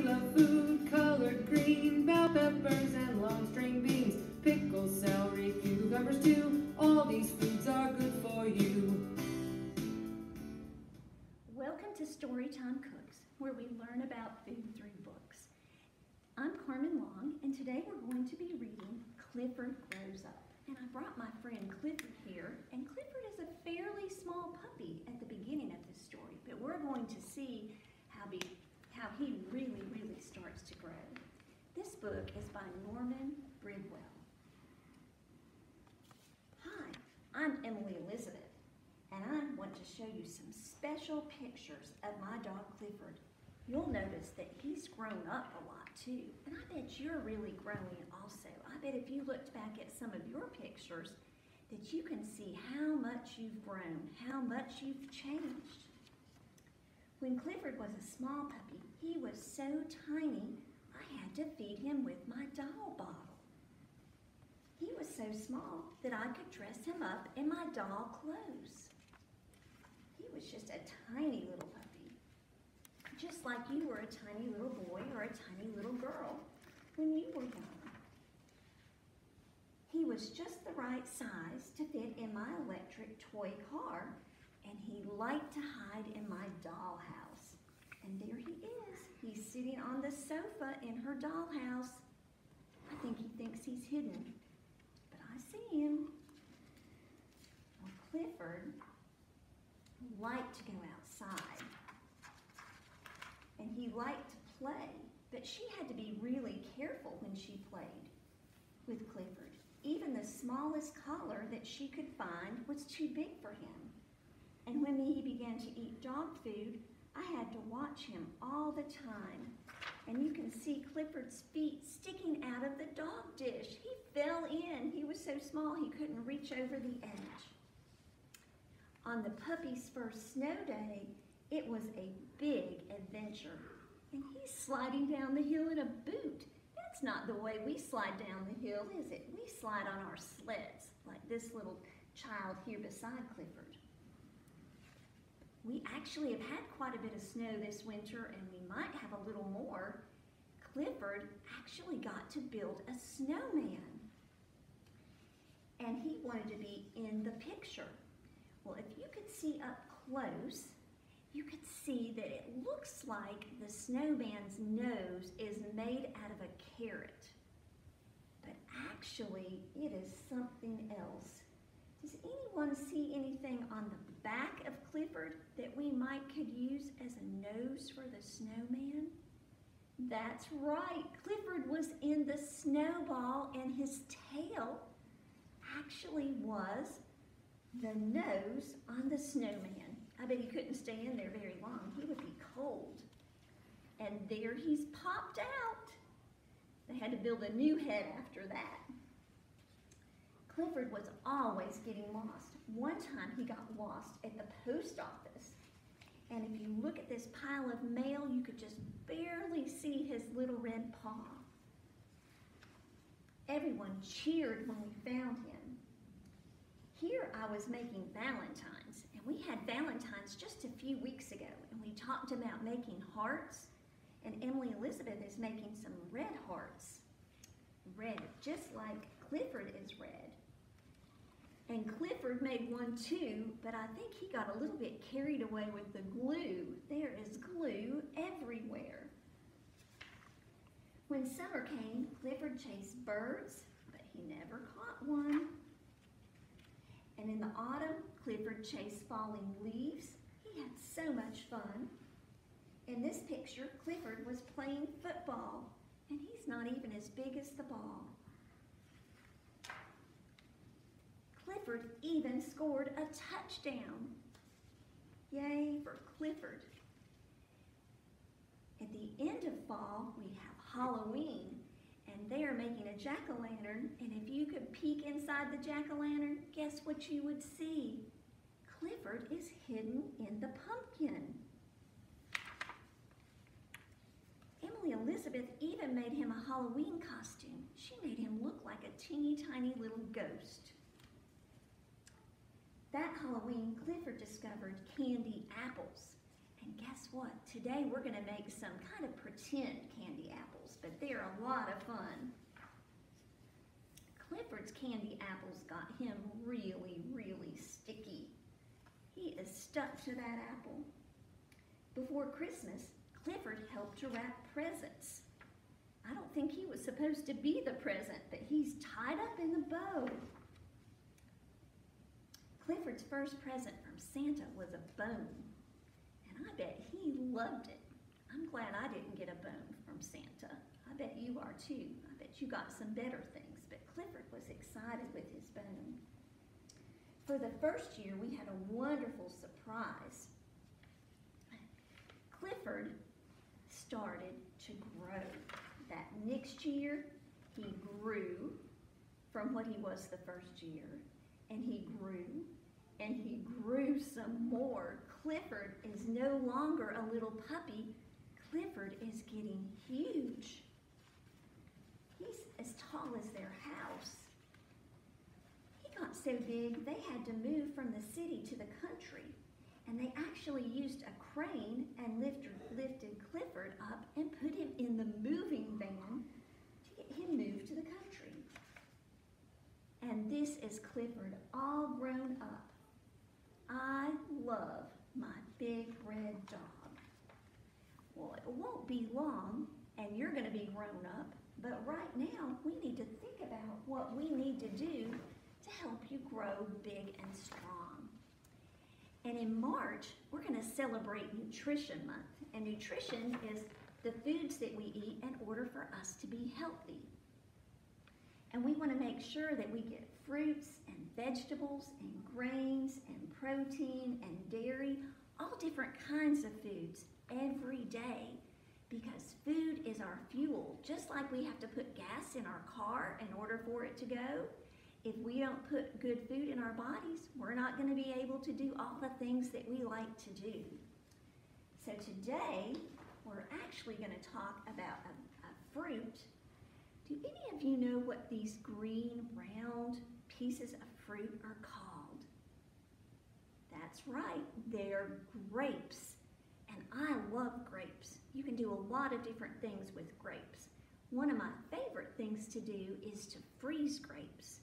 love food colored green, bell peppers and long string beans, pickles, celery, cucumbers too. All these foods are good for you. Welcome to Storytime Cooks, where we learn about food through books. I'm Carmen and today we're going to be reading Clifford Grows Up. And I brought my friend Clifford here, and Clifford is a fairly small puppy at the beginning of this story, but we're going to see how he really starts to grow. This book is by Norman Bridwell. Hi, I'm Emily Elizabeth, and I want to show you some special pictures of my dog Clifford. You'll notice that he's grown up a lot too, and I bet you're really growing also. I bet if you looked back at some of your pictures that you can see how much you've grown, how much you've changed. When Clifford was a small puppy, he was so tiny I had to feed him with my doll bottle. He was so small that I could dress him up in my doll clothes. He was just a tiny little puppy, just like you were a tiny little boy or a tiny little girl when you were young. He was just the right size to fit in my electric toy car, and he liked to hide in my dollhouse. And there he is. He's sitting on the sofa in her dollhouse. I think he thinks he's hidden, but I see him. Well, Clifford liked to go outside, and he liked to play, but she had to be really careful when she played with Clifford. Even the smallest collar that she could find was too big for him. And when he began to eat dog food, I had to watch him all the time. And you can see Clifford's feet sticking out of the dog dish. He fell in. He was so small he couldn't reach over the edge. On the puppy's first snow day, it was a big adventure. And he's sliding down the hill in a boot. That's not the way we slide down the hill, is it? We slide on our sleds, like this little child here beside Clifford. We actually have had quite a bit of snow this winter, and we might have a little more. Clifford actually got to build a snowman, and he wanted to be in the picture. Well, if you could see up close, you could see that it looks like the snowman's nose is made out of a carrot, but actually it is something else. Does anyone see anything on the back of Clifford that we could use as a nose for the snowman? That's right, Clifford was in the snowball, and his tail actually was the nose on the snowman. I bet he couldn't stay in there very long. He would be cold. And there he's popped out. They had to build a new head after that. Clifford was always getting lost. One time he got lost at the post office. And if you look at this pile of mail, you could just barely see his little red paw. Everyone cheered when we found him. Here I was making Valentines, and we had Valentines just a few weeks ago, and we talked about making hearts, and Emily Elizabeth is making some red hearts. Red, just like Clifford is red. And Clifford made one too, but I think he got a little bit carried away with the glue. There is glue everywhere. When summer came, Clifford chased birds, but he never caught one. And in the autumn, Clifford chased falling leaves. He had so much fun. In this picture, Clifford was playing football, and he's not even as big as the ball. Clifford even scored a touchdown. Yay for Clifford. At the end of fall, we have Halloween. And they are making a jack-o'-lantern, and if you could peek inside the jack-o'-lantern, guess what you would see? Clifford is hidden in the pumpkin. Emily Elizabeth even made him a Halloween costume. She made him look like a teeny tiny little ghost. That Halloween, Clifford discovered candy apples, And guess what? Today we're going to make some kind of pretend candy apples, but they're a lot of fun. Clifford's candy apples got him really, really sticky. He is stuck to that apple. Before Christmas, Clifford helped to wrap presents. I don't think he was supposed to be the present, but he's tied up in the bow. Clifford's first present from Santa was a bone, and I bet he loved it. I'm glad I didn't get a bone from Santa. I bet you are too. I bet you got some better things, but Clifford was excited with his bone. For the first year, we had a wonderful surprise. Clifford started to grow. That next year, he grew from what he was the first year, and he grew some more. Clifford is no longer a little puppy. Clifford is getting huge. He's as tall as their house. He got so big they had to move from the city to the country, and they actually used a crane and lifted Clifford up and put him in the moving van to get him moved to the country. And this is Clifford all grown up. I love my big red dog. Well, it won't be long and you're going to be grown up, but right now we need to think about what we need to do to help you grow big and strong. And in March, we're going to celebrate Nutrition Month. And nutrition is the foods that we eat in order for us to be healthy. And we want to make sure that we get fruits and vegetables and grains and protein and dairy, all different kinds of foods every day, because food is our fuel. Just like we have to put gas in our car in order for it to go, if we don't put good food in our bodies, we're not going to be able to do all the things that we like to do. So today, we're actually going to talk about a fruit. Do any of you know what these green, round pieces of fruit are called? That's right, they're grapes. And I love grapes. You can do a lot of different things with grapes. One of my favorite things to do is to freeze grapes.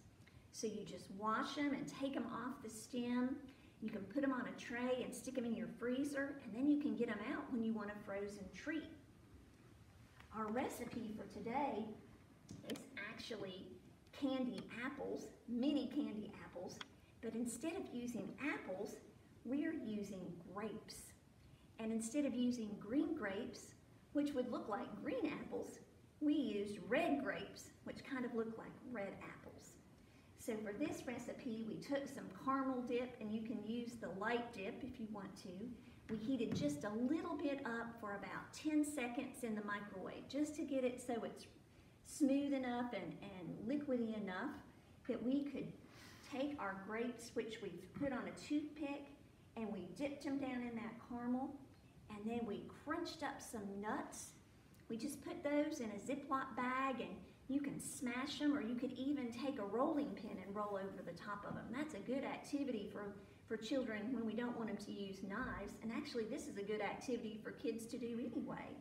So you just wash them and take them off the stem. You can put them on a tray and stick them in your freezer, and then you can get them out when you want a frozen treat. Our recipe for today is actually candy apples, mini candy apples, but instead of using apples, we're using grapes. And instead of using green grapes, which would look like green apples, we used red grapes, which kind of look like red apples. So for this recipe, we took some caramel dip, and you can use the light dip if you want to. We heated just a little bit up for about 10 seconds in the microwave, just to get it so it's smooth enough and liquidy enough that we could take our grapes, which we put on a toothpick, and we dipped them down in that caramel, and then we crunched up some nuts. We just put those in a Ziploc bag, and you can smash them, or you could even take a rolling pin and roll over the top of them. That's a good activity for children when we don't want them to use knives, and actually this is a good activity for kids to do anyway.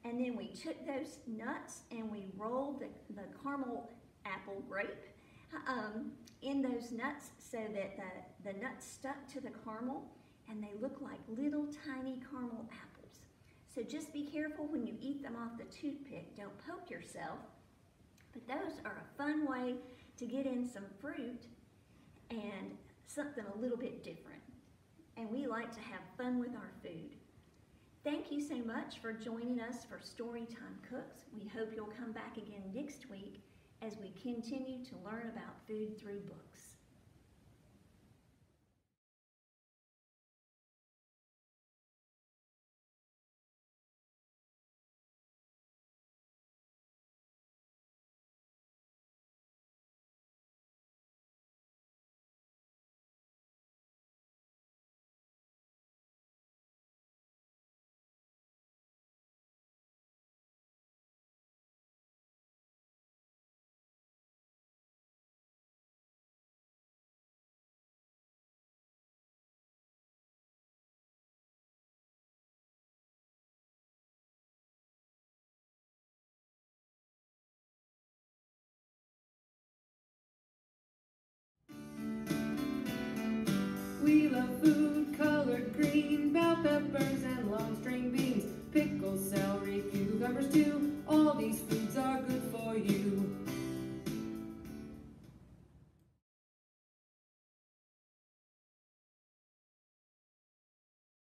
And then we took those nuts and we rolled the caramel apple grape in those nuts so that the nuts stuck to the caramel, and they look like little tiny caramel apples. So just be careful when you eat them off the toothpick. Don't poke yourself. But those are a fun way to get in some fruit and something a little bit different. And we like to have fun with our food. Thank you so much for joining us for Storytime Cooks. We hope you'll come back again next week as we continue to learn about food through books.